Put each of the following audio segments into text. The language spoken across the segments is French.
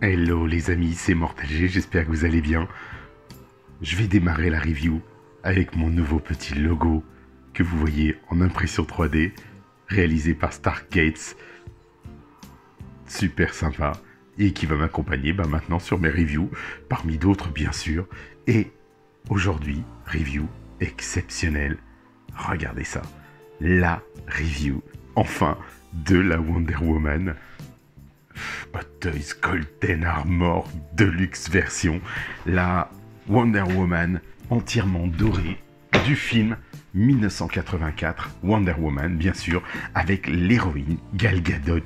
Hello les amis, c'est Mortal G, j'espère que vous allez bien. Je vais démarrer la review avec mon nouveau petit logo que vous voyez en impression 3D, réalisé par Stargates. Super sympa, et qui va m'accompagner maintenant sur mes reviews, parmi d'autres bien sûr. Et aujourd'hui, review exceptionnelle. Regardez ça, la review, enfin, de la Wonder Woman. Hot Toys Golden Armor Deluxe version, la Wonder Woman entièrement dorée du film 1984, Wonder Woman bien sûr, avec l'héroïne Gal Gadot,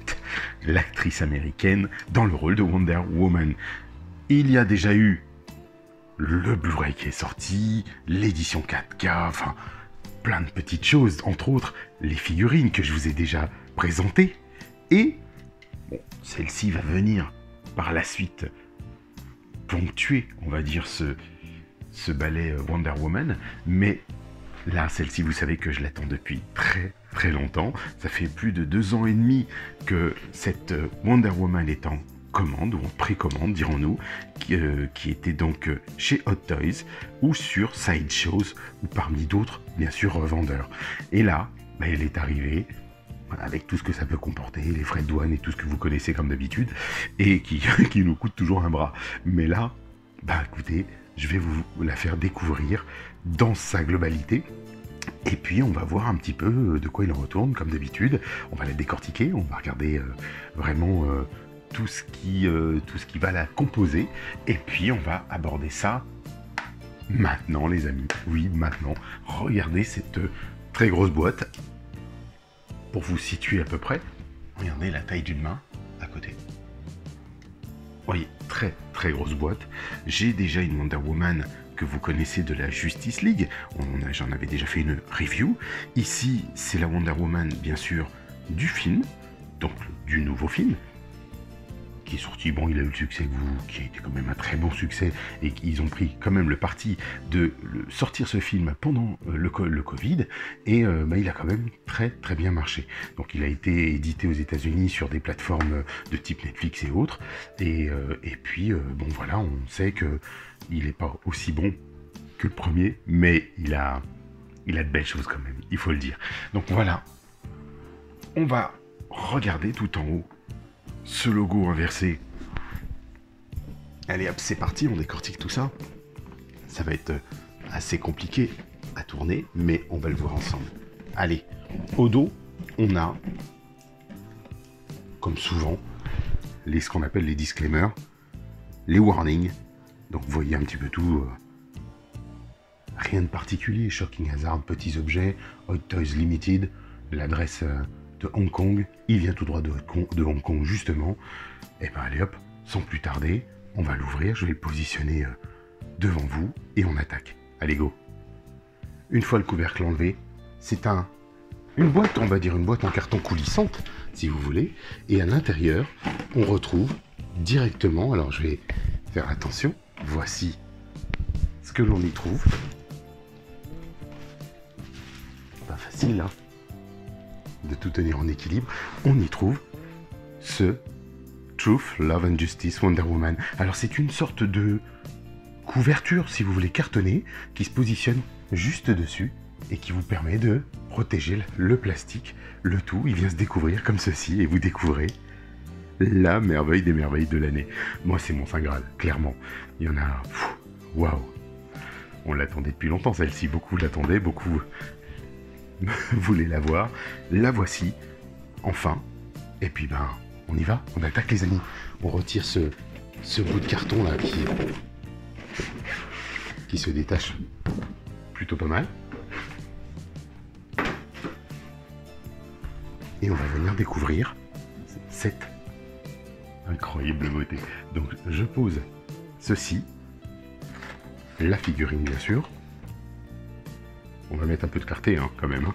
l'actrice américaine dans le rôle de Wonder Woman. Il y a déjà eu le Blu-ray qui est sorti, l'édition 4K, enfin plein de petites choses, entre autres les figurines que je vous ai déjà présentées, et bon, celle-ci va venir par la suite ponctuer, on va dire, ce ballet Wonder Woman. Mais là, celle-ci, vous savez que je l'attends depuis très très longtemps. Ça fait plus de 2 ans et demi que cette Wonder Woman est en commande, ou en précommande, dirons-nous, qui était donc chez Hot Toys, ou sur Sideshows, ou parmi d'autres, bien sûr, revendeurs. Et là, elle est arrivée, avec tout ce que ça peut comporter, les frais de douane et tout ce que vous connaissez comme d'habitude, et qui nous coûte toujours un bras. Mais là, écoutez, je vais vous la faire découvrir dans sa globalité, et puis on va voir un petit peu de quoi il en retourne, comme d'habitude. On va la décortiquer, on va regarder vraiment tout ce qui va la composer, et puis on va aborder ça maintenant, les amis. Oui, maintenant. Regardez cette très grosse boîte. Pour vous situer à peu près, regardez la taille d'une main à côté. Vous voyez, très très grosse boîte. J'ai déjà une Wonder Woman que vous connaissez de la Justice League. J'en avais déjà fait une review. Ici, c'est la Wonder Woman, bien sûr, du film, donc du nouveau film, qui est sorti. Bon, il a eu le succès qui a été quand même un très bon succès, et ils ont pris quand même le parti de sortir ce film pendant le Covid, et il a quand même très très bien marché. Donc il a été édité aux États-Unis sur des plateformes de type Netflix et autres, et puis bon voilà, on sait que il n'est pas aussi bon que le premier, mais il a de belles choses quand même, il faut le dire. Donc voilà, on va regarder tout en haut ce logo inversé. Allez hop, c'est parti, on décortique tout ça. Ça va être assez compliqué à tourner, mais on va le voir ensemble. Allez, au dos, on a, comme souvent, ce qu'on appelle les disclaimers, les warnings. Donc vous voyez un petit peu tout. Rien de particulier, Shocking Hazard, petits objets, Hot Toys Limited, l'adresse de Hong Kong, il vient tout droit de Hong Kong justement. Et allez hop, sans plus tarder, on va l'ouvrir, je vais le positionner devant vous, et on attaque. Allez go. Une fois le couvercle enlevé, c'est une boîte, on va dire une boîte en carton coulissante, si vous voulez, et à l'intérieur, on retrouve directement, alors je vais faire attention, voici ce que l'on y trouve. Pas facile, hein, de tout tenir en équilibre. On y trouve ce Truth, Love and Justice Wonder Woman. Alors c'est une sorte de couverture, si vous voulez, cartonnée, qui se positionne juste dessus et qui vous permet de protéger le plastique. Le tout, il vient se découvrir comme ceci, et vous découvrez la merveille des merveilles de l'année. Moi, c'est mon Saint Graal, clairement. Il y en a... Waouh. On l'attendait depuis longtemps, celle-ci. Beaucoup l'attendaient, beaucoup voulaient la voir. La voici, enfin. Et puis, on y va, on attaque, les amis. On retire ce bout de carton là qui se détache plutôt pas mal. Et on va venir découvrir cette incroyable beauté. Donc je pose ceci, la figurine bien sûr. On va mettre un peu de clarté quand même.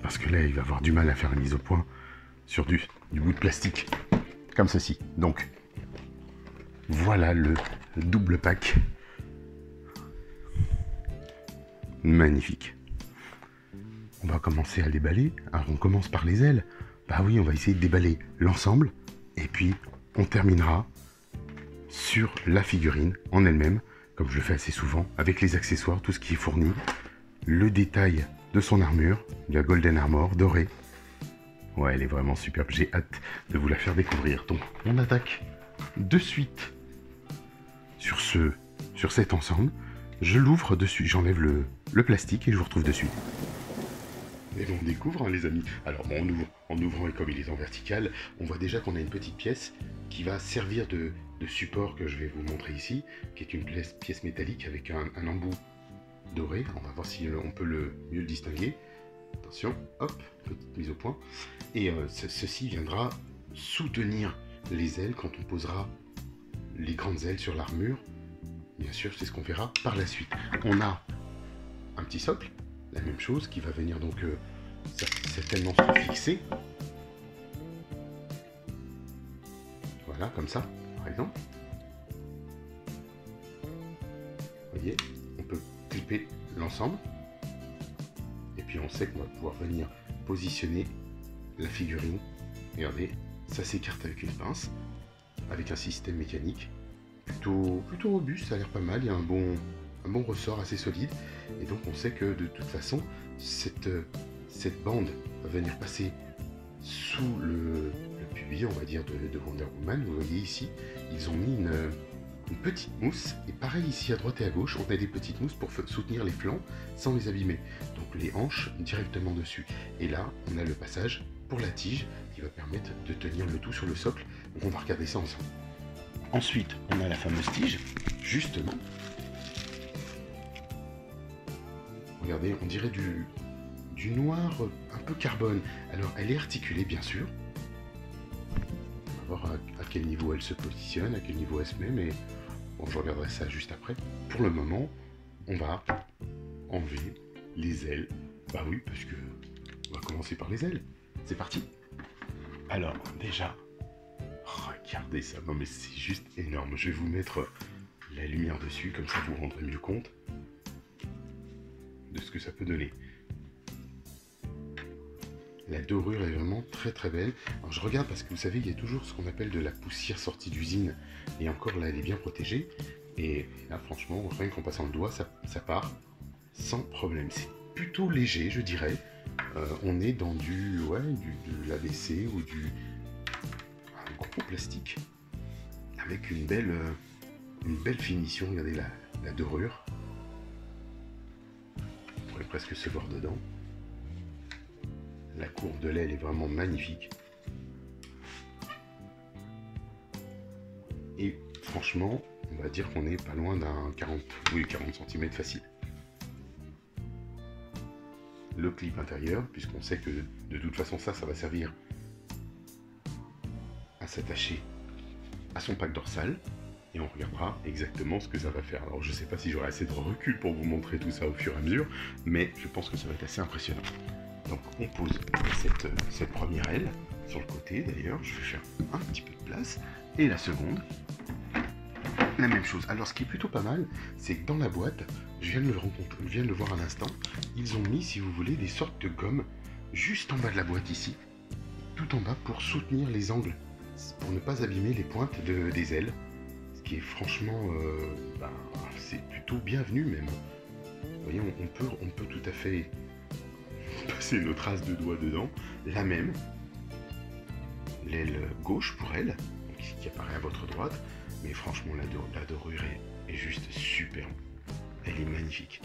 Parce que là, il va avoir du mal à faire la mise au point sur du bout de plastique, comme ceci. Donc, voilà le double pack. Magnifique. On va commencer à déballer. Alors, on commence par les ailes. bah oui, on va essayer de déballer l'ensemble. Et puis, on terminera sur la figurine en elle-même, comme je le fais assez souvent, avec les accessoires, tout ce qui est fourni, le détail de son armure, la Golden Armor dorée. Ouais, elle est vraiment superbe, j'ai hâte de vous la faire découvrir. Donc, on attaque de suite sur cet ensemble. Je l'ouvre dessus, j'enlève le plastique et je vous retrouve dessus. Et on découvre, hein, les amis. Alors, bon, en ouvrant, et comme il est en vertical, on voit déjà qu'on a une petite pièce qui va servir de support que je vais vous montrer ici, qui est une pièce métallique avec un embout doré. On va voir si on peut mieux le distinguer. Attention, hop, petite mise au point. Et ceci viendra soutenir les ailes quand on posera les grandes ailes sur l'armure. Bien sûr, c'est ce qu'on verra par la suite. On a un petit socle, la même chose, qui va venir donc certainement se fixer. Voilà, comme ça, par exemple. Vous voyez, on peut clipper l'ensemble. Et puis on sait qu'on va pouvoir venir positionner la figurine. Regardez, ça s'écarte avec une pince, avec un système mécanique plutôt robuste, ça a l'air pas mal. Il y a un bon ressort assez solide. Et donc on sait que de toute façon, cette bande va venir passer sous le pubis, on va dire, de Wonder Woman. Vous voyez ici, ils ont mis une petite mousse. Et pareil ici à droite et à gauche, on a des petites mousses pour soutenir les flancs sans les abîmer. Donc les hanches directement dessus. Et là, on a le passage pour la tige qui va permettre de tenir le tout sur le socle. Donc on va regarder ça ensemble. Ensuite, on a la fameuse tige, justement. Regardez, on dirait du noir un peu carbone. Alors, elle est articulée, bien sûr. On va voir à quel niveau elle se positionne, à quel niveau elle se met, mais bon, je regarderai ça juste après. Pour le moment, on va enlever les ailes. Bah oui, parce que on va commencer par les ailes. C'est parti. Alors, déjà, regardez ça. Non mais c'est juste énorme. Je vais vous mettre la lumière dessus, comme ça vous vous rendrez mieux compte de ce que ça peut donner. La dorure est vraiment très très belle. Alors je regarde parce que vous savez, il y a toujours ce qu'on appelle de la poussière sortie d'usine. Et encore là, elle est bien protégée. Et là, franchement, rien qu'en passant le doigt, ça part sans problème. C'est plutôt léger, je dirais. On est dans de l'ABC ou un gros plastique avec une belle finition. Regardez la dorure. On pourrait presque se voir dedans. La courbe de l'aile est vraiment magnifique. Et franchement, on va dire qu'on est pas loin d'un 40 cm facile. Le clip intérieur, puisqu'on sait que de toute façon ça va servir à s'attacher à son pack dorsal. Et on regardera exactement ce que ça va faire. Alors je sais pas si j'aurai assez de recul pour vous montrer tout ça au fur et à mesure, mais je pense que ça va être assez impressionnant. Donc on pose cette première aile sur le côté, d'ailleurs, je vais faire un petit peu de place, et la seconde, la même chose. Alors ce qui est plutôt pas mal, c'est que dans la boîte, je viens de le voir à l'instant, ils ont mis, si vous voulez, des sortes de gomme juste en bas de la boîte ici, tout en bas pour soutenir les angles, pour ne pas abîmer les pointes des ailes, ce qui est franchement, c'est plutôt bienvenu même. Vous voyez, on peut tout à fait passer nos traces de doigts dedans, la même, l'aile gauche pour elle, qui apparaît à votre droite, mais franchement la dorure est juste superbe, elle est magnifique.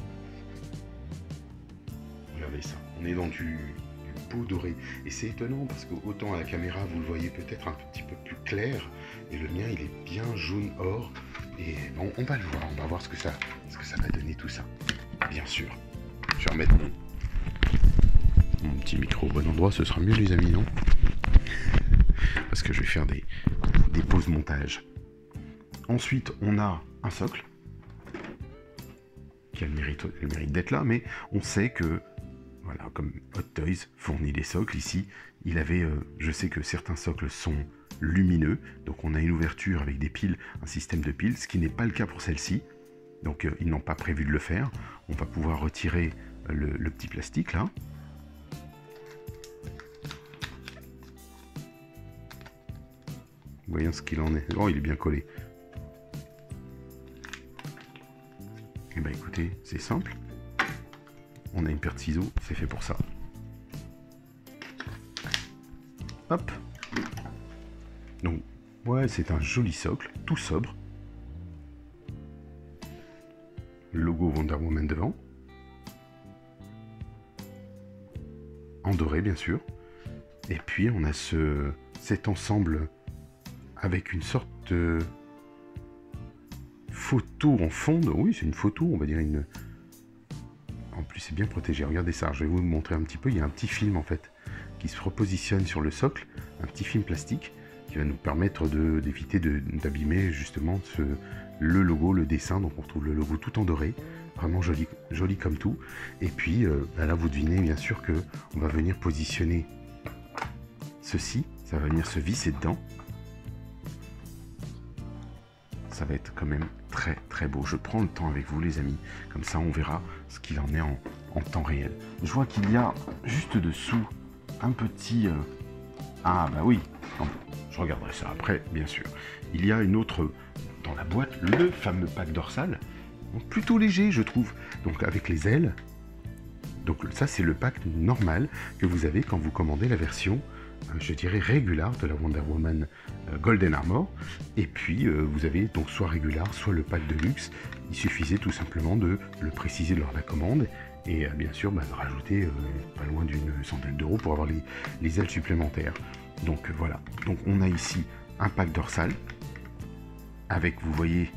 Regardez ça, on est dans du beau doré, et c'est étonnant parce que autant à la caméra vous le voyez peut-être un petit peu plus clair, et le mien il est bien jaune or, et bon, on va le voir, on va voir ce que ça va donner tout ça. Bien sûr, je vais remettre mon petit micro au bon endroit, ce sera mieux les amis, non? Parce que je vais faire des pauses montage. Ensuite, on a un socle qui a le mérite d'être là, mais on sait que, voilà, comme Hot Toys fournit des socles ici, il avait, je sais que certains socles sont lumineux, donc on a une ouverture avec des piles, un système de piles, ce qui n'est pas le cas pour celle-ci, donc ils n'ont pas prévu de le faire. On va pouvoir retirer le petit plastique là. Voyons ce qu'il en est. Oh, il est bien collé. Et bah écoutez, c'est simple. On a une paire de ciseaux, c'est fait pour ça. Hop. Donc, ouais, c'est un joli socle, tout sobre. Le logo Wonder Woman devant. En doré, bien sûr. Et puis, on a cet ensemble avec une sorte de photo en fond. Oui, c'est une photo, on va dire une... En plus, c'est bien protégé. Regardez ça, je vais vous montrer un petit peu. Il y a un petit film, en fait, qui se repositionne sur le socle. Un petit film plastique qui va nous permettre d'éviter d'abîmer, justement, le logo, le dessin. Donc, on retrouve le logo tout en doré. Vraiment joli, joli comme tout. Et puis, là, vous devinez, bien sûr, que on va venir positionner ceci. Ça va venir se visser dedans. Ça va être quand même très très beau. Je prends le temps avec vous les amis, comme ça on verra ce qu'il en est en temps réel. Je vois qu'il y a juste dessous un petit... Ah bah oui, non, je regarderai ça après bien sûr. Il y a une autre dans la boîte, le fameux pack dorsal, donc plutôt léger je trouve, donc avec les ailes. Donc ça c'est le pack normal que vous avez quand vous commandez la version je dirais régulière de la Wonder Woman Golden Armor. Et puis vous avez donc soit régulière, soit le pack de luxe. Il suffisait tout simplement de le préciser lors de la commande. Et bien sûr de rajouter pas loin d'une centaine d'euros pour avoir les ailes supplémentaires. Donc voilà. Donc on a ici un pack dorsal. Avec, vous voyez,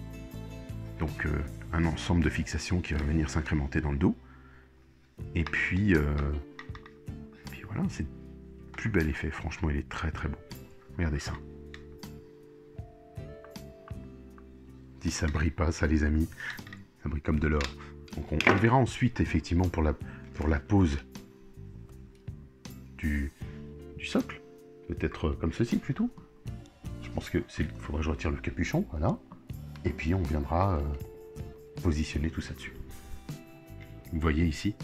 donc un ensemble de fixations qui va venir s'incrémenter dans le dos. Et puis voilà, c'est plus bel effet, franchement il est très très beau. Regardez ça. Si ça brille pas, ça les amis, ça brille comme de l'or. Donc on verra ensuite effectivement pour la pose du socle. Peut-être comme ceci plutôt. Je pense que il faudra que je retire le capuchon, voilà. Et puis on viendra positionner tout ça dessus. Vous voyez ici,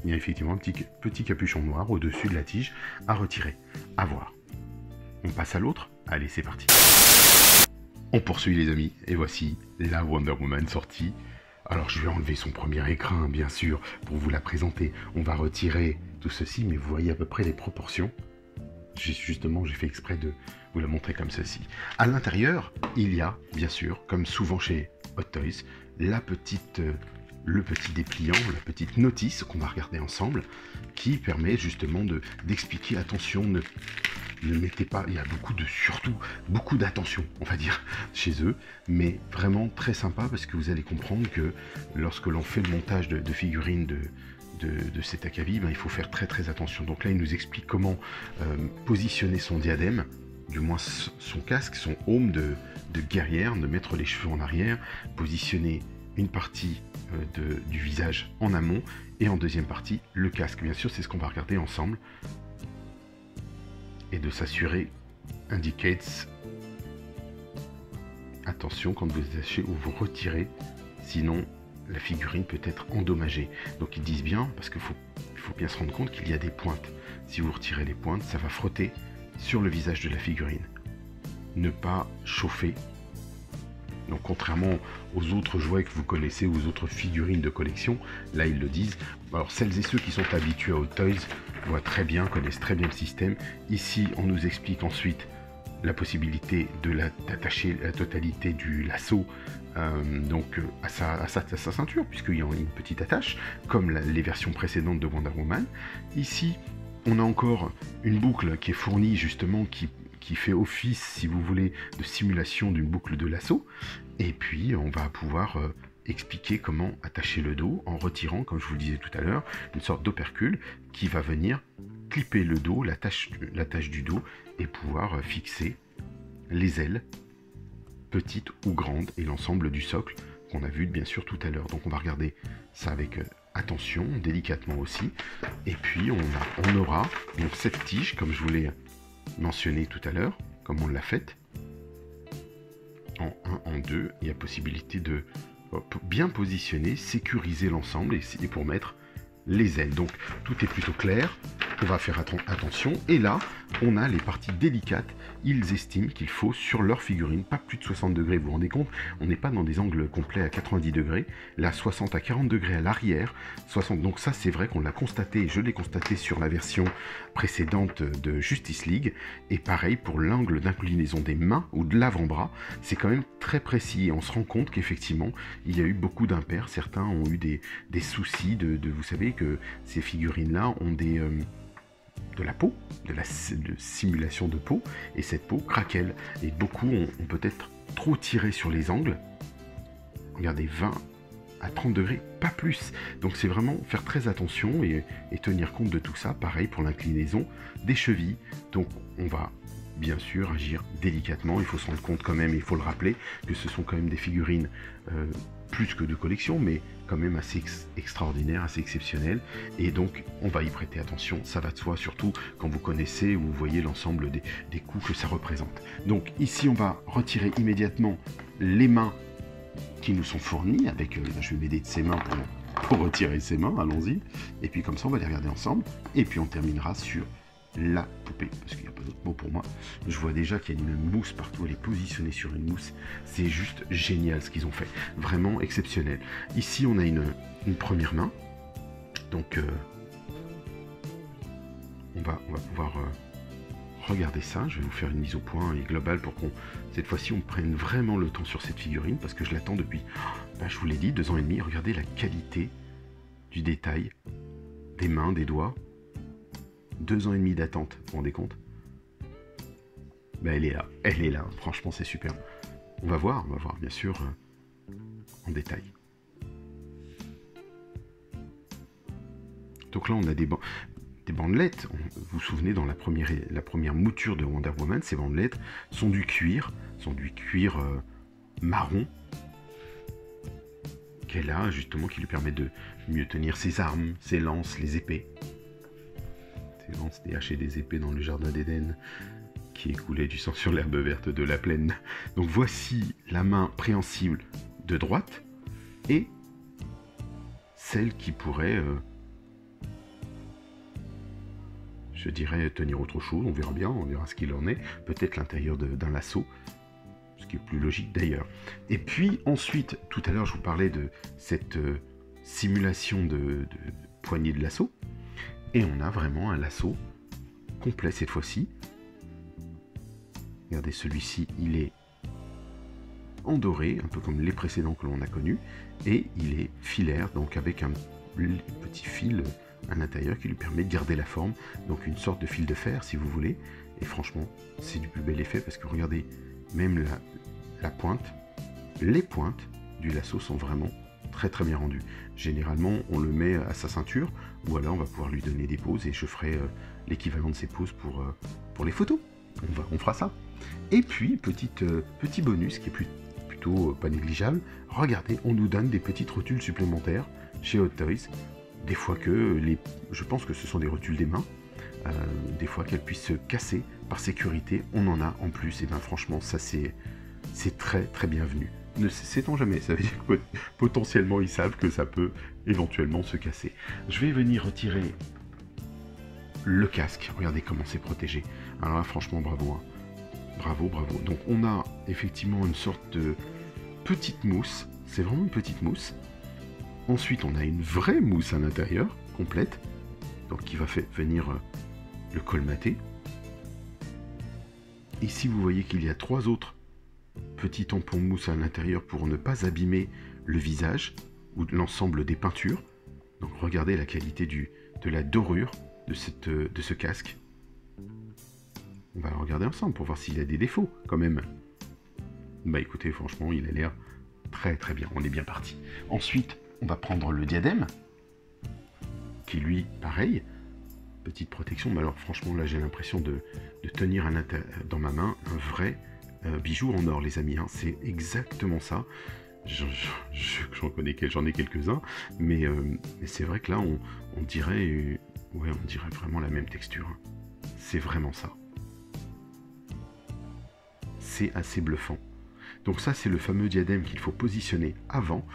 il y a effectivement un petit capuchon noir au-dessus de la tige à retirer. À voir. On passe à l'autre. Allez, c'est parti. On poursuit les amis. Et voici la Wonder Woman sortie. Alors je vais enlever son premier écrin, bien sûr, pour vous la présenter. On va retirer tout ceci, mais vous voyez à peu près les proportions. Justement, j'ai fait exprès de vous la montrer comme ceci. À l'intérieur, il y a, bien sûr, comme souvent chez Hot Toys, le petit dépliant, la petite notice qu'on va regarder ensemble, qui permet justement d'expliquer, attention, ne mettez pas, il y a surtout beaucoup d'attention, on va dire, chez eux, mais vraiment très sympa parce que vous allez comprendre que lorsque l'on fait le montage de figurines de cet Akavi, il faut faire très très attention. Donc là, il nous explique comment positionner son diadème, du moins son casque, son aume de guerrière, de mettre les cheveux en arrière, positionner une partie du visage en amont et en deuxième partie le casque. Bien sûr, c'est ce qu'on va regarder ensemble. Et de s'assurer, indicates, attention quand vous attachez ou vous retirez, sinon la figurine peut être endommagée. Donc ils disent bien, parce qu'il faut bien se rendre compte qu'il y a des pointes. Si vous retirez les pointes, ça va frotter sur le visage de la figurine. Ne pas chauffer. Donc contrairement aux autres jouets que vous connaissez, aux autres figurines de collection, là ils le disent. Alors celles et ceux qui sont habitués à Hot Toys voient très bien, connaissent très bien le système. Ici on nous explique ensuite la possibilité d'attacher la totalité du lasso à sa ceinture, puisqu'il y a une petite attache, comme les versions précédentes de Wonder Woman. Ici on a encore une boucle qui est fournie justement, qui fait office, si vous voulez, de simulation d'une boucle de lasso. Et puis, on va pouvoir expliquer comment attacher le dos en retirant, comme je vous le disais tout à l'heure, une sorte d'opercule qui va venir clipper le dos, l'attache du dos, et pouvoir fixer les ailes, petites ou grandes, et l'ensemble du socle qu'on a vu bien sûr tout à l'heure. Donc on va regarder ça avec attention, délicatement aussi. Et puis on aura donc cette tige, comme je vous l'ai mentionné tout à l'heure, comme on l'a faite, en 1, en 2, il y a possibilité de bien positionner, sécuriser l'ensemble et pour mettre les ailes. Donc tout est plutôt clair. on va faire attention. Et là, on a les parties délicates. Ils estiment qu'il faut, sur leur figurine, pas plus de 60 degrés. Vous vous rendez compte, on n'est pas dans des angles complets à 90 degrés. Là, 60 à 40 degrés à l'arrière. 60. Donc ça, c'est vrai qu'on l'a constaté. Je l'ai constaté sur la version précédente de Justice League. Et pareil, pour l'angle d'inclinaison des mains ou de l'avant-bras, c'est quand même très précis. Et on se rend compte qu'effectivement, il y a eu beaucoup d'impairs. Certains ont eu des soucis vous savez que ces figurines-là ont de la peau, de simulation de peau, et cette peau craquelle. Et beaucoup ont peut-être trop tiré sur les angles. Regardez, 20 à 30 degrés, pas plus. Donc c'est vraiment faire très attention et tenir compte de tout ça. Pareil pour l'inclinaison des chevilles. Donc on va bien sûr agir délicatement. Il faut se rendre compte quand même, il faut le rappeler, que ce sont quand même des figurines plus que de collection, mais quand même assez extraordinaires, assez exceptionnelles. Et donc on va y prêter attention, ça va de soi, surtout quand vous connaissez ou vous voyez l'ensemble des coûts que ça représente. Donc ici on va retirer immédiatement les mains qui nous sont fournies avec, je vais m'aider de ses mains pour retirer ses mains, allons-y. Et puis comme ça on va les regarder ensemble, et puis on terminera sur la poupée, parce qu'il n'y a pas d'autre mot pour moi. Je vois déjà qu'il y a une mousse partout, elle est positionnée sur une mousse. C'est juste génial ce qu'ils ont fait, vraiment exceptionnel. Ici on a une première main, donc on va pouvoir regarder ça. Je vais vous faire une mise au point et globale pour qu'on, cette fois-ci, on prenne vraiment le temps sur cette figurine, parce que je l'attends depuis, je vous l'ai dit, 2 ans et demi. Regardez la qualité du détail, des mains, des doigts. 2 ans et demi d'attente, vous vous rendez compte? Elle est là, franchement c'est super. On va voir bien sûr en détail. Donc là on a des bandelettes. Vous vous souvenez, dans la première mouture de Wonder Woman, ces bandelettes sont du cuir, marron, qu'elle a justement, qui lui permet de mieux tenir ses armes, ses lances, les épées. Ses lances, des haches et des épées dans le jardin d'Éden, qui écoulait du sang sur l'herbe verte de la plaine. Donc voici la main préhensible de droite, et celle qui pourrait, je dirais, tenir autre chose. On verra bien, on verra ce qu'il en est. Peut-être l'intérieur d'un lasso, ce qui est plus logique d'ailleurs. Et puis ensuite, tout à l'heure je vous parlais de cette simulation de poignée de lasso. Et on a vraiment un lasso complet cette fois-ci. Regardez, celui-ci, il est en doré, un peu comme les précédents que l'on a connus. Et il est filaire, donc avec un petit fil à l'intérieur qui lui permet de garder la forme. Donc une sorte de fil de fer, si vous voulez. Et franchement, c'est du plus bel effet, parce que regardez, même la pointe, les pointes du lasso sont vraiment très très bien rendu. Généralement on le met à sa ceinture, ou alors on va pouvoir lui donner des poses, et je ferai l'équivalent de ces poses pour les photos. On fera ça. Et puis petit bonus qui est plutôt pas négligeable, regardez, on nous donne des petites rotules supplémentaires chez Hot Toys. Des fois je pense que ce sont des rotules des mains, des fois qu'elles puissent se casser. Par sécurité, on en a en plus. Et bien franchement, ça c'est très très bienvenu. Ne sait-on jamais, ça veut dire que potentiellement ils savent que ça peut éventuellement se casser. Je vais venir retirer le casque. Regardez comment c'est protégé. Alors là, franchement, bravo, hein. Bravo. Donc on a effectivement une sorte de petite mousse. C'est vraiment une petite mousse. Ensuite, on a une vraie mousse à l'intérieur, complète, donc qui va venir le colmater. Ici, vous voyez qu'il y a 3 autres petits tampons mousse à l'intérieur pour ne pas abîmer le visage ou l'ensemble des peintures. Donc regardez la qualité de la dorure de ce casque. On va le regarder ensemble pour voir s'il a des défauts quand même. Écoutez, franchement, il a l'air très très bien. On est bien parti. Ensuite, on va prendre le diadème, qui lui, pareil, petite protection. Mais alors franchement, là j'ai l'impression de tenir dans ma main un vrai bijou en or, les amis, hein. C'est exactement ça. J'en ai quelques-uns, mais c'est vrai que là on dirait vraiment la même texture, hein. C'est vraiment ça. C'est assez bluffant. Donc ça, c'est le fameux diadème qu'il faut positionner avant,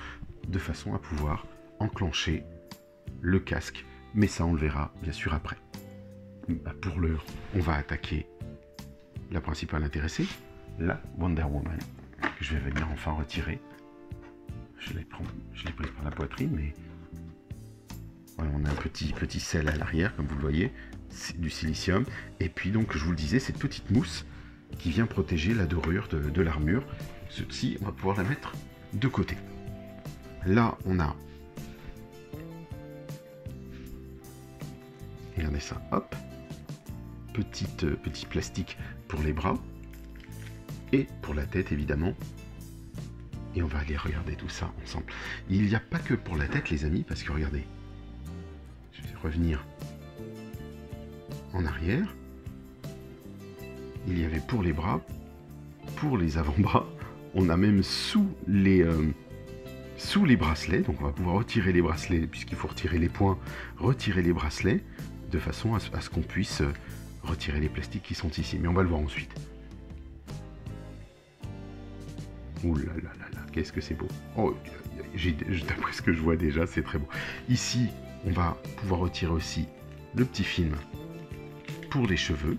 de façon à pouvoir enclencher le casque, mais ça on le verra bien sûr après. pour l'heure, on va attaquer la principale intéressée, la Wonder Woman, que je vais venir enfin retirer. Je l'ai prise par la poitrine, mais voilà, on a un petit sel à l'arrière, comme vous le voyez, c'est du silicium. Et puis donc, je vous le disais, cette petite mousse qui vient protéger la dorure de l'armure. Ceci, on va pouvoir la mettre de côté. Là, on a... Regardez ça, hop. Petit plastique pour les bras. Et pour la tête, évidemment. Et on va aller regarder tout ça ensemble. Il n'y a pas que pour la tête, les amis, parce que regardez. Je vais revenir en arrière. Il y avait pour les bras, pour les avant-bras. On a même sous les bracelets. Donc on va pouvoir retirer les bracelets, puisqu'il faut retirer les points, retirer les bracelets, de façon à ce qu'on puisse retirer les plastiques qui sont ici. Mais on va le voir ensuite. Ouh là là là là, qu'est-ce que c'est beau. Oh, d'après ce que je vois déjà, c'est très beau. Ici, on va pouvoir retirer aussi le petit film pour les cheveux.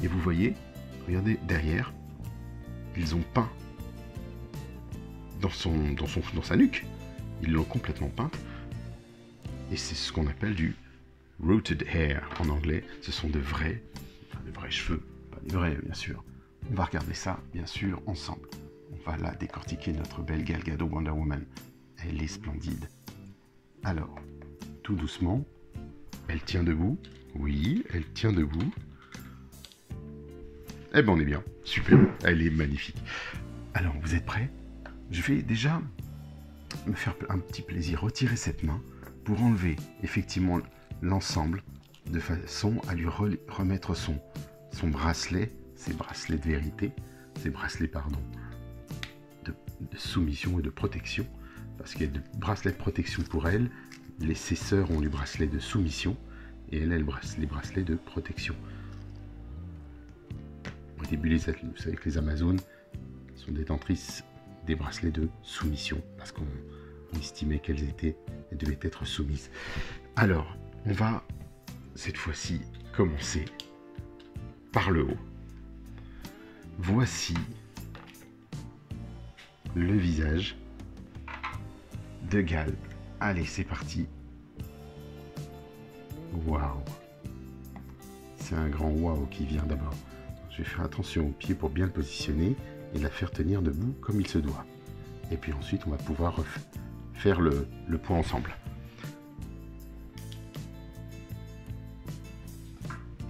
Et vous voyez, regardez derrière, ils ont peint dans sa nuque. Ils l'ont complètement peinte. Et c'est ce qu'on appelle du rooted hair en anglais. Ce sont de vrais cheveux. Pas des vrais, bien sûr. On va regarder ça, bien sûr, ensemble. On va là décortiquer notre belle Gal Gadot Wonder Woman. Elle est splendide. Alors, tout doucement, elle tient debout. Oui, elle tient debout. Eh ben, on est bien. Super. Elle est magnifique. Alors, vous êtes prêts? Je vais déjà me faire un petit plaisir. Retirer cette main pour enlever effectivement l'ensemble de façon à lui remettre son bracelet, ses bracelets de vérité, ses bracelets, pardon, de soumission et de protection, parce qu'il y a des bracelets de protection pour elle, ses sœurs ont les bracelets de soumission, et elle a les bracelets de protection. Au début, vous savez que les Amazones sont détentrices des bracelets de soumission, parce qu'on estimait qu'elles devaient être soumises. Alors, on va, cette fois-ci, commencer par le haut. Voici le visage de Gal. Allez, c'est parti. Waouh. C'est un grand waouh qui vient d'abord. Je vais faire attention aux pieds pour bien le positionner et la faire tenir debout comme il se doit. Et puis ensuite, on va pouvoir faire le point ensemble.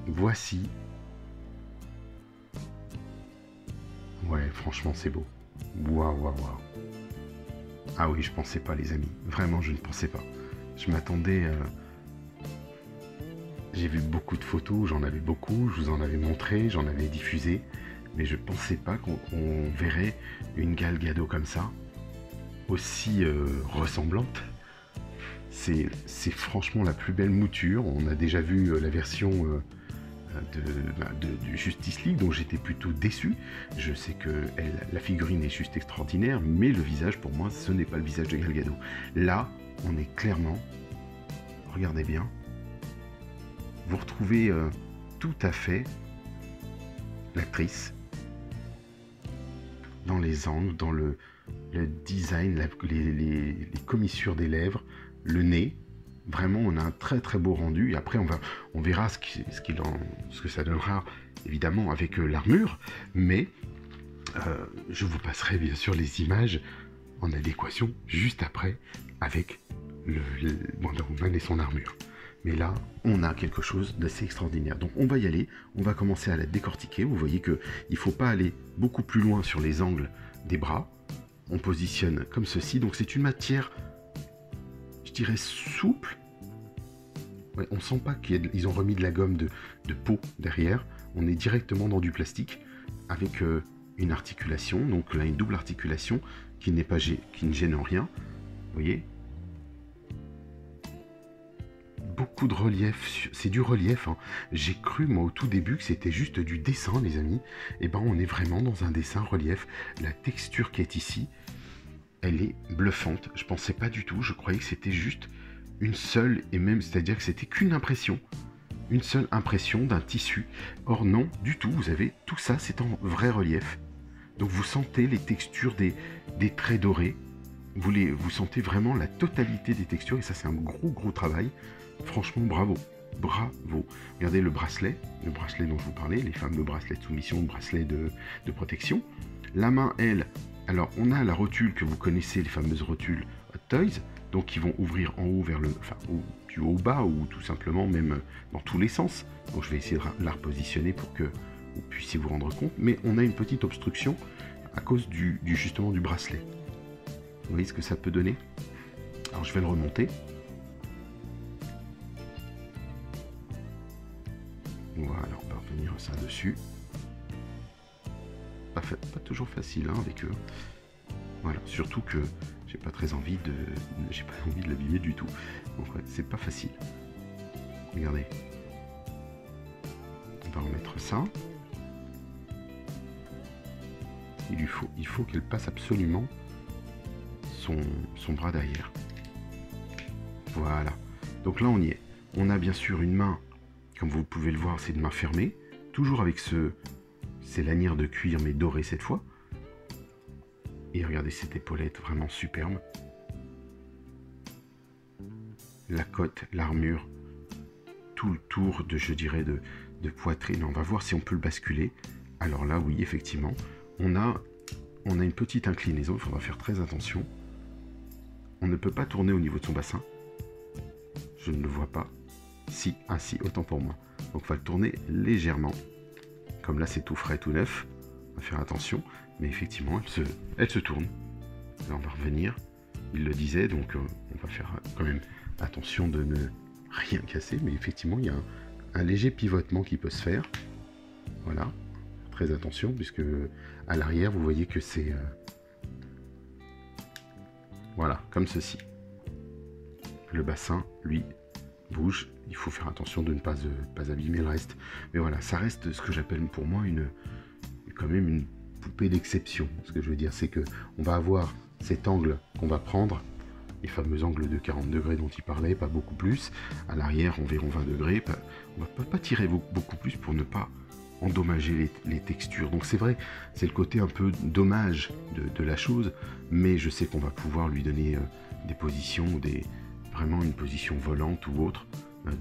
Voici. Ouais, franchement, c'est beau. Waouh, waouh, waouh. Ah oui, je pensais pas, les amis. Vraiment, je ne pensais pas. Je m'attendais... J'ai vu beaucoup de photos, j'en avais beaucoup, je vous en avais montré, j'en avais diffusé, mais je pensais pas qu'on verrait une Gal Gadot comme ça, aussi ressemblante. C'est franchement la plus belle mouture. On a déjà vu la version du Justice League, dont j'étais plutôt déçu. Je sais que la figurine est juste extraordinaire, mais le visage, pour moi, ce n'est pas le visage de Gal Gadot. Là, on est clairement... Regardez bien. Vous retrouvez tout à fait l'actrice dans les angles, dans le design, les commissures des lèvres, le nez. Vraiment, on a un très très beau rendu. Et après, on verra ce que ça donnera, évidemment, avec l'armure. Mais je vous passerai bien sûr les images en adéquation juste après avec le Wonder Woman et son armure. Mais là, on a quelque chose d'assez extraordinaire. Donc on va y aller, on va commencer à la décortiquer. Vous voyez qu'il ne faut pas aller beaucoup plus loin sur les angles des bras. On positionne comme ceci. Donc c'est une matière, je dirais, souple. Ouais, on ne sent pas qu'ils ont remis de la gomme de peau derrière. On est directement dans du plastique avec une articulation. Donc là, une double articulation qui ne gêne en rien. Vous voyez ? Beaucoup de relief, c'est du relief, hein. J'ai cru moi au tout début que c'était juste du dessin, les amis. Et ben on est vraiment dans un dessin relief. La texture qui est ici, elle est bluffante. Je pensais pas du tout, je croyais que c'était juste une seule, et même, c'est-à-dire que c'était qu'une impression. une seule impression d'un tissu. Or non, du tout, vous avez tout ça, c'est en vrai relief. Donc vous sentez les textures des traits dorés, vous sentez vraiment la totalité des textures, et ça c'est un gros travail. Franchement, bravo, bravo. Regardez le bracelet dont je vous parlais, les fameux bracelets de soumission, le bracelet de protection. La main, elle, alors on a la rotule que vous connaissez, les fameuses rotules Hot Toys, donc qui vont ouvrir en haut vers le, enfin du haut au bas, ou tout simplement même dans tous les sens. Donc je vais essayer de la repositionner pour que vous puissiez vous rendre compte, mais on a une petite obstruction à cause justement du bracelet. Vous voyez ce que ça peut donner? Alors je vais le remonter. Voilà, on va revenir ça dessus. Pas toujours facile hein, avec eux. Voilà, surtout que j'ai pas envie de l'abîmer du tout. Donc ouais, c'est pas facile. Regardez. On va remettre ça. Il faut qu'elle passe absolument son bras derrière. Voilà. Donc là on y est. On a bien sûr une main, comme vous pouvez le voir, c'est une main fermée, toujours avec ces lanières de cuir mais dorées cette fois. Et regardez cette épaulette vraiment superbe. La cote, l'armure, tout le tour je dirais de poitrine. On va voir si on peut le basculer. Alors là oui, effectivement, on a une petite inclinaison, il faudra faire très attention. On ne peut pas tourner au niveau de son bassin. Je ne le vois pas. Si, ah si, autant pour moi. Donc on va le tourner légèrement. Comme là c'est tout frais, tout neuf. On va faire attention. Mais effectivement, elle se tourne. Là on va revenir. Il le disait, donc on va faire quand même attention de ne rien casser. Mais effectivement, il y a un léger pivotement qui peut se faire. Voilà. Très attention, puisque à l'arrière, vous voyez que c'est... voilà, comme ceci. Le bassin, lui, bouge. Il faut faire attention de ne pas abîmer le reste. Mais voilà, ça reste ce que j'appelle pour moi quand même une poupée d'exception. Ce que je veux dire, c'est que on va avoir cet angle qu'on va prendre, les fameux angles de 40 degrés dont il parlait, pas beaucoup plus. À l'arrière, environ 20 degrés. On va pas tirer beaucoup plus pour ne pas endommager les textures. Donc c'est vrai, c'est le côté un peu dommage de la chose, mais je sais qu'on va pouvoir lui donner des positions, vraiment une position volante ou autre,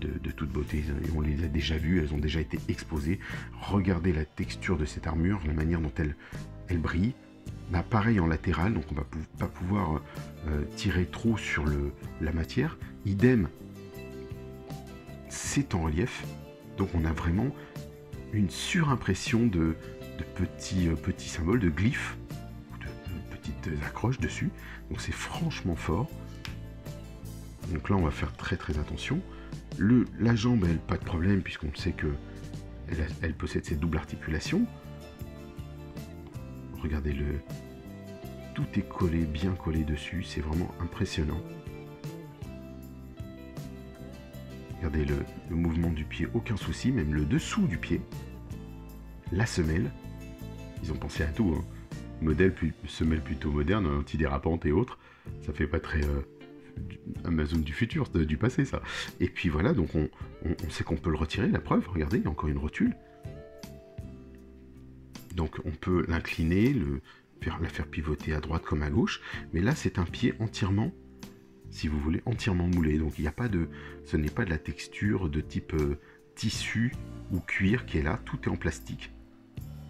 de toute beauté. On les a déjà vues, elles ont déjà été exposées. Regardez la texture de cette armure, la manière dont elle brille. Là, pareil en latéral, donc on va pas pouvoir tirer trop sur la matière. Idem, c'est en relief, donc on a vraiment une surimpression de petits symboles, de glyphes, de petites accroches dessus. Donc c'est franchement fort. Donc là on va faire très attention. La jambe, elle, pas de problème, puisqu'on sait que elle possède cette double articulation. Regardez tout est collé, bien collé dessus, c'est vraiment impressionnant. Regardez le mouvement du pied, aucun souci, même le dessous du pied. La semelle, ils ont pensé à tout, hein. Semelle plutôt moderne, antidérapante et autres. Ça fait pas très Amazon du futur, du passé ça. Et puis voilà, donc on sait qu'on peut le retirer, la preuve, regardez, il y a encore une rotule. Donc on peut l'incliner, la faire pivoter à droite comme à gauche, mais là c'est un pied entièrement, si vous voulez, entièrement moulé. Donc il n'y a pas ce n'est pas de la texture de type tissu ou cuir qui est là, tout est en plastique.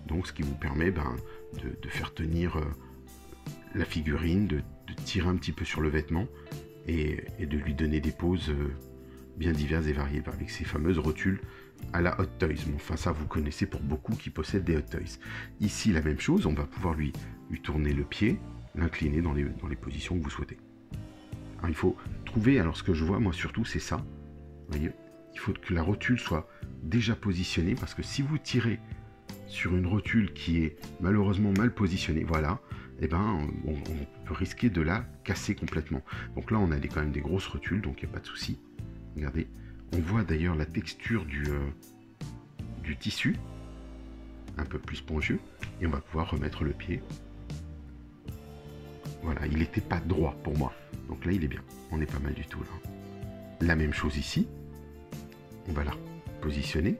Donc ce qui vous permet de faire tenir la figurine, de tirer un petit peu sur le vêtement et de lui donner des poses bien diverses et variées avec ces fameuses rotules à la Hot Toys. Bon, enfin ça vous connaissez pour beaucoup qui possèdent des Hot Toys. Ici la même chose, on va pouvoir lui tourner le pied, l'incliner dans les positions que vous souhaitez. Alors, il faut trouver, alors ce que je vois moi surtout c'est ça, vous voyez, il faut que la rotule soit déjà positionnée, parce que si vous tirez sur une rotule qui est malheureusement mal positionnée, voilà, et on peut risquer de la casser complètement. Donc là on a quand même des grosses rotules, donc il n'y a pas de souci. Regardez, on voit d'ailleurs la texture du tissu, un peu plus spongieux, et on va pouvoir remettre le pied. Voilà, il n'était pas droit pour moi, donc là il est bien, on est pas mal du tout là. La même chose ici, on va la positionner.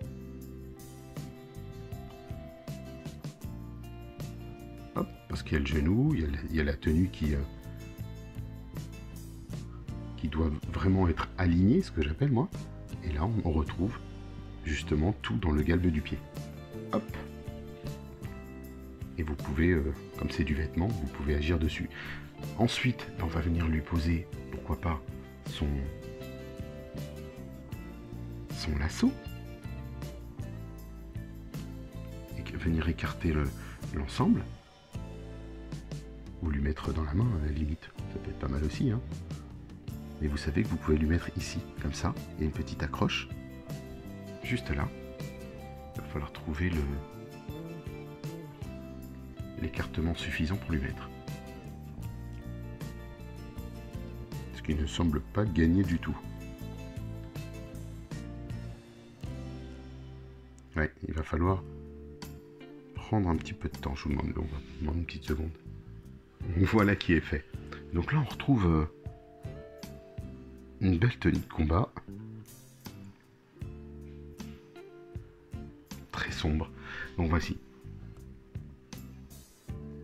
Hop, parce qu'il y a le genou, il y a la tenue qui doit vraiment être alignée, ce que j'appelle moi. Et là, on retrouve justement tout dans le galbe du pied. Hop. Et vous pouvez, comme c'est du vêtement, vous pouvez agir dessus. Ensuite, on va venir lui poser, pourquoi pas, son lasso. Et venir écarter l'ensemble. Ou lui mettre dans la main, à la limite. Ça peut être pas mal aussi, hein. Mais vous savez que vous pouvez lui mettre ici, comme ça. Il y a une petite accroche. Juste là. Il va falloir trouver l'écartement suffisant pour lui mettre. Ce qui ne semble pas gagner du tout. Ouais, il va falloir prendre un petit peu de temps, je vous demande, on va demander une petite seconde. Voilà qui est fait. Donc là on retrouve une belle tenue de combat. Très sombre. Donc voici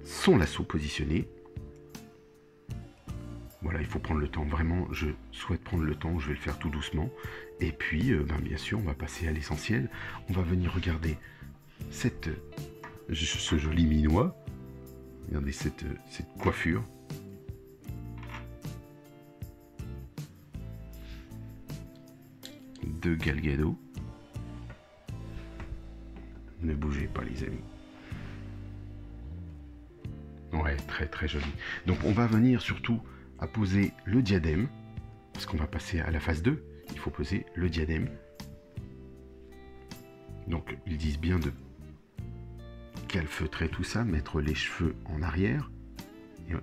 son lasso positionné. Voilà, il faut prendre le temps. Vraiment, je souhaite prendre le temps. Je vais le faire tout doucement. Et puis, bien sûr, on va passer à l'essentiel. On va venir regarder ce joli minois. Regardez cette coiffure. De Gal Gadot. Ne bougez pas, les amis. Ouais, très très joli. Donc on va venir surtout à poser le diadème, parce qu'on va passer à la phase 2. Il faut poser le diadème. Donc ils disent bien de calfeutrer tout ça, mettre les cheveux en arrière,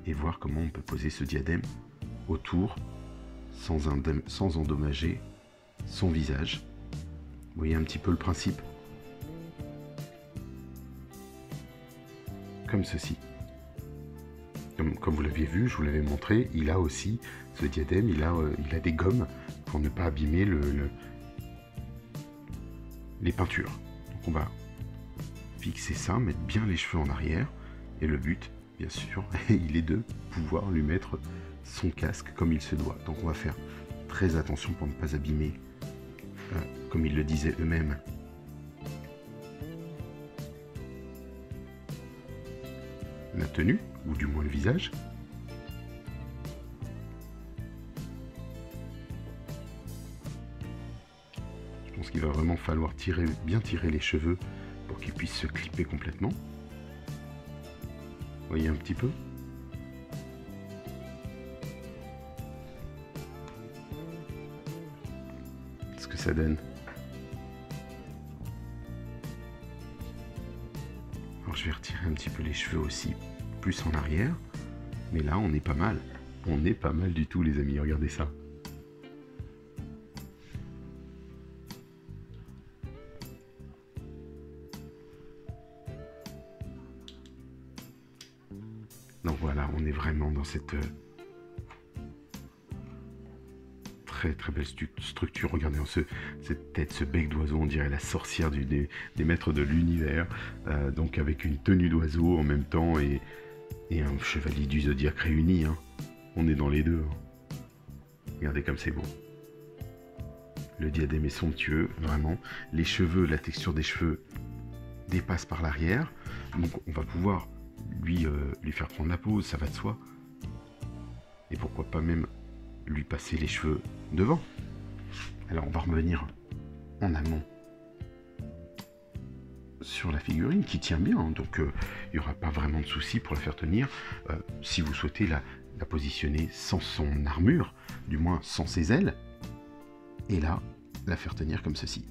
et voir comment on peut poser ce diadème autour, sans endommager son visage. Vous voyez un petit peu le principe? Comme ceci. Comme vous l'aviez vu, je vous l'avais montré, il a aussi ce diadème, il a des gommes pour ne pas abîmer les peintures. Donc on va fixer ça, mettre bien les cheveux en arrière, et le but, bien sûr, il est de pouvoir lui mettre son casque comme il se doit. Donc on va faire très attention pour ne pas abîmer, comme ils le disaient eux-mêmes, la tenue, ou du moins le visage. Je pense qu'il va vraiment falloir bien tirer les cheveux pour qu'ils puissent se clipper complètement. Vous voyez un petit peu? Ce que ça donne. Alors je vais retirer un petit peu les cheveux aussi, plus en arrière. Mais là, on est pas mal. On est pas mal du tout, les amis. Regardez ça. Donc voilà, on est vraiment dans cette très très belle structure. Regardez, cette tête, ce bec d'oiseau, on dirait la sorcière des maîtres de l'univers. Donc avec une tenue d'oiseau en même temps et un chevalier du zodiaque réuni. Hein. On est dans les deux. Hein. Regardez comme c'est beau. Le diadème est somptueux, vraiment. Les cheveux, la texture des cheveux dépasse par l'arrière. Donc on va pouvoir lui faire prendre la pose, ça va de soi. Et pourquoi pas même lui passer les cheveux devant. Alors on va revenir en amont sur la figurine qui tient bien, hein, donc il n'y aura pas vraiment de souci pour la faire tenir. Si vous souhaitez la positionner sans son armure, du moins sans ses ailes, et là, la faire tenir comme ceci.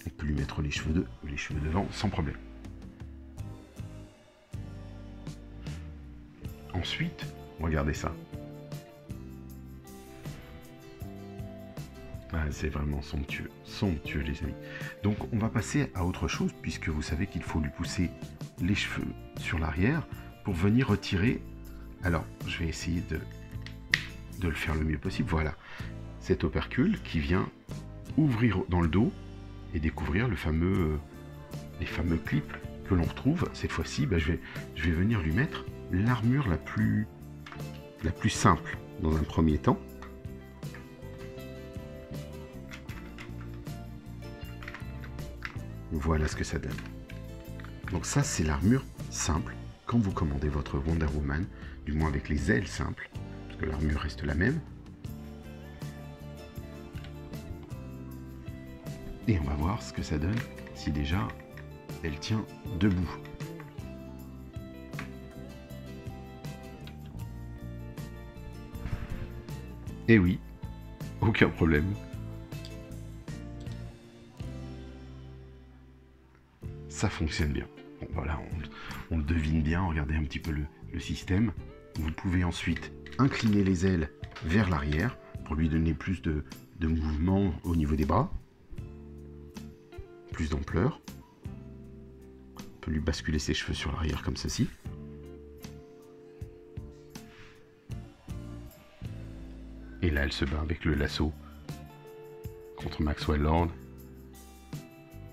On peut lui mettre les cheveux devant sans problème. Ensuite, regardez ça. Ah, c'est vraiment somptueux, somptueux les amis. Donc on va passer à autre chose, puisque vous savez qu'il faut lui pousser les cheveux sur l'arrière pour venir retirer. Alors je vais essayer de le faire le mieux possible. Voilà, cet opercule qui vient ouvrir dans le dos et découvrir les fameux clips que l'on retrouve. Cette fois-ci, je vais venir lui mettre l'armure la plus simple dans un premier temps. Voilà ce que ça donne. Donc ça, c'est l'armure simple. Quand vous commandez votre Wonder Woman, du moins avec les ailes simples, parce que l'armure reste la même. Et on va voir ce que ça donne si déjà elle tient debout. Et oui, aucun problème. Ça fonctionne bien. Bon, voilà, on le devine bien, regardez un petit peu le système. Vous pouvez ensuite incliner les ailes vers l'arrière pour lui donner plus de mouvement au niveau des bras. Plus d'ampleur. On peut lui basculer ses cheveux sur l'arrière comme ceci. Et là, elle se bat avec le lasso contre Maxwell Lord.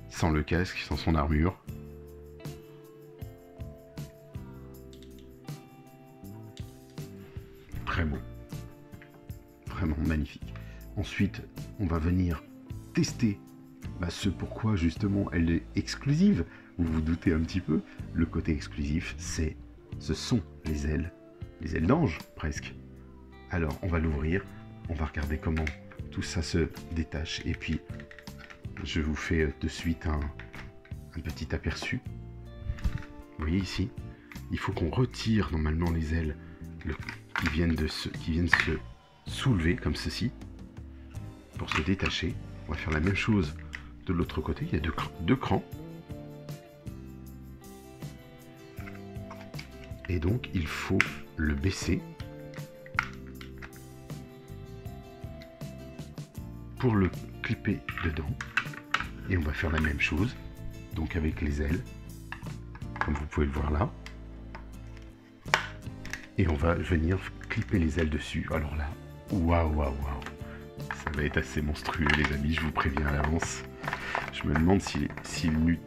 Sans le casque, sans son armure. Très beau. Vraiment magnifique. Ensuite, on va venir tester ce pourquoi justement elle est exclusive. Vous vous doutez un petit peu. Le côté exclusif, ce sont les ailes d'ange presque. Alors, on va l'ouvrir. On va regarder comment tout ça se détache. Et puis, je vous fais de suite un petit aperçu. Vous voyez ici, il faut qu'on retire normalement les ailes qui viennent se soulever comme ceci pour se détacher. On va faire la même chose de l'autre côté. Il y a deux crans. Et donc, il faut le baisser pour le clipper dedans. Et on va faire la même chose, donc avec les ailes, comme vous pouvez le voir là. Et on va venir clipper les ailes dessus. Alors là, waouh, waouh, waouh. Ça va être assez monstrueux, les amis, je vous préviens à l'avance. Je me demande s'il n'eût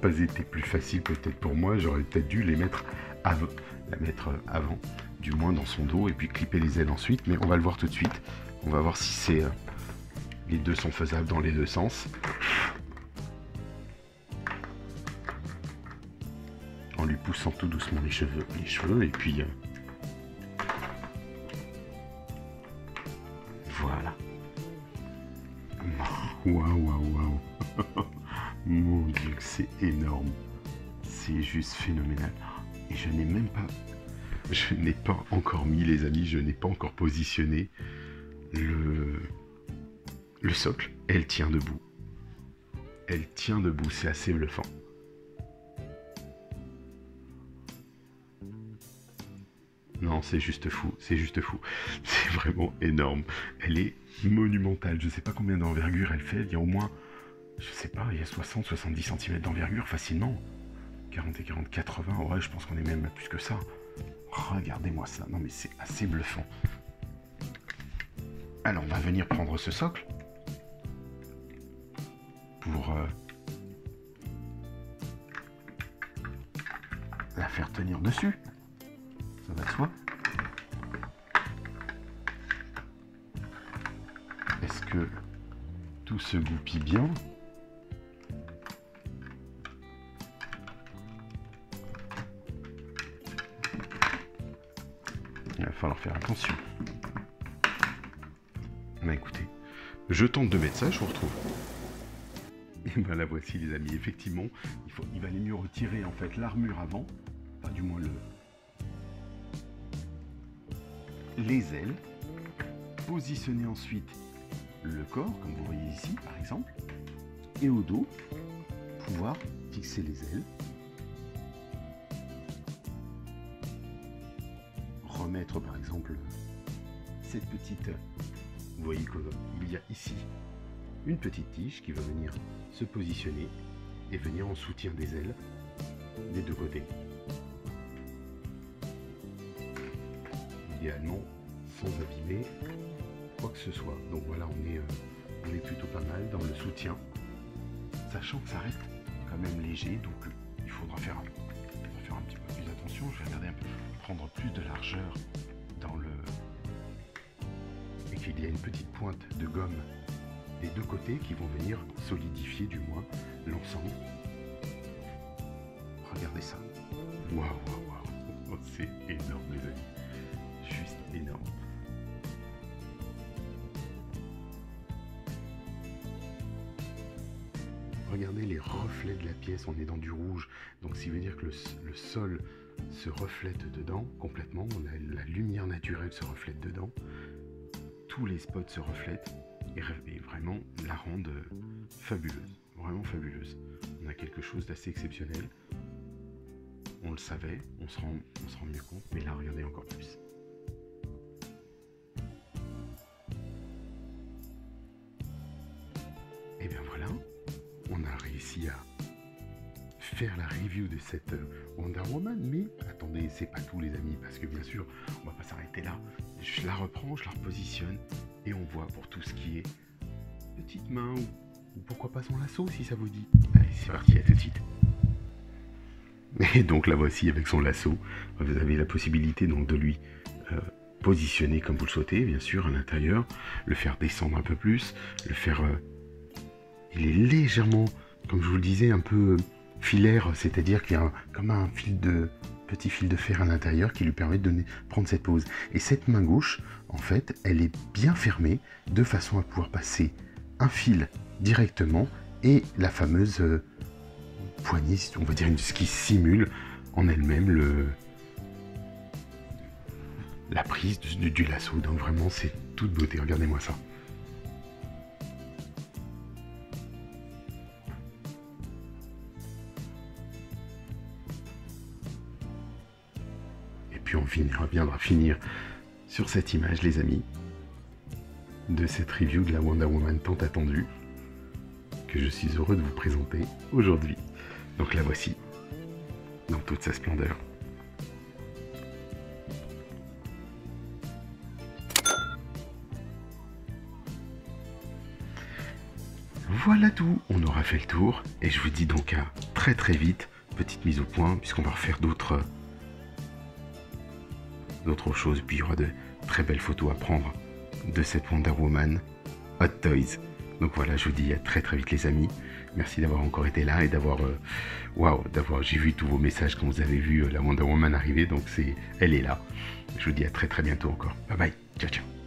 pas été plus facile peut-être pour moi, j'aurais peut-être dû la mettre avant, du moins dans son dos, et puis clipper les ailes ensuite. Mais on va le voir tout de suite. On va voir si les deux sont faisables dans les deux sens. En lui poussant tout doucement les cheveux, et puis voilà. Waouh, waouh, waouh. Mon Dieu, c'est énorme. C'est juste phénoménal. Et je n'ai pas encore mis, les amis, je n'ai pas encore positionné le socle. Elle tient debout. Elle tient debout, c'est assez bluffant. Non, c'est juste fou, c'est juste fou. C'est vraiment énorme. Elle est monumentale. Je ne sais pas combien d'envergure elle fait. Il y a au moins, je sais pas, il y a 60-70 cm d'envergure facilement. 40 et 40, 80, ouais, je pense qu'on est même plus que ça. Regardez-moi ça. Non, mais c'est assez bluffant. Alors, on va venir prendre ce socle pour la faire tenir dessus. Ça va de soi. Est-ce que tout se goupille bien? Il va falloir faire attention. Bah écoutez, je tente de mettre ça, je vous retrouve. Et ben la voici les amis, effectivement, il valait mieux retirer en fait l'armure avant, enfin du moins les ailes, positionner ensuite le corps, comme vous voyez ici par exemple, et au dos, pouvoir fixer les ailes, remettre par exemple cette petite, vous voyez qu'il y a ici une petite tige qui va venir se positionner et venir en soutien des ailes des deux côtés. Idéalement sans abîmer quoi que ce soit. Donc voilà, on est plutôt pas mal dans le soutien, sachant que ça reste quand même léger, donc il faudra faire un petit peu plus attention. Je vais regarder un peu, prendre plus de largeur dans le... et qu'il y a une petite pointe de gomme des deux côtés qui vont venir solidifier du moins l'ensemble. Regardez ça. Waouh, waouh, waouh. C'est énorme les amis. Juste énorme. Regardez les reflets de la pièce, on est dans du rouge, donc ça veut dire que le sol se reflète dedans complètement, la lumière naturelle se reflète dedans, tous les spots se reflètent et vraiment la rendent fabuleuse, vraiment fabuleuse. On a quelque chose d'assez exceptionnel, on le savait, on se rend mieux compte, mais là regardez encore plus. Et bien voilà, on a réussi à faire la review de cette Wonder Woman, mais attendez, c'est pas tout les amis, parce que bien sûr, on va pas s'arrêter là. Je la reprends, je la repositionne, et on voit pour tout ce qui est petite main, ou pourquoi pas son lasso si ça vous dit. Allez, c'est parti, à tout de suite. Et donc la voici avec son lasso. Vous avez la possibilité donc de lui positionner comme vous le souhaitez, bien sûr, à l'intérieur, le faire descendre un peu plus, le faire... il est légèrement, comme je vous le disais, un peu filaire, c'est-à-dire qu'il y a comme un petit fil de fer à l'intérieur qui lui permet de prendre cette pose. Et cette main gauche, en fait, elle est bien fermée de façon à pouvoir passer un fil directement et la fameuse poignée, on va dire ce qui simule en elle-même la prise du lasso. Donc vraiment, c'est toute beauté. Regardez-moi ça. Puis on viendra finir sur cette image les amis de cette review de la Wonder Woman tant attendue que je suis heureux de vous présenter aujourd'hui. Donc la voici dans toute sa splendeur. Voilà tout, on aura fait le tour et je vous dis donc à très très vite. Petite mise au point puisqu'on va refaire d'autres choses, puis il y aura de très belles photos à prendre de cette Wonder Woman Hot Toys. Donc voilà, je vous dis à très très vite les amis. Merci d'avoir encore été là et d'avoir j'ai vu tous vos messages quand vous avez vu la Wonder Woman arriver, donc elle est là. Je vous dis à très très bientôt encore. Bye bye, ciao ciao.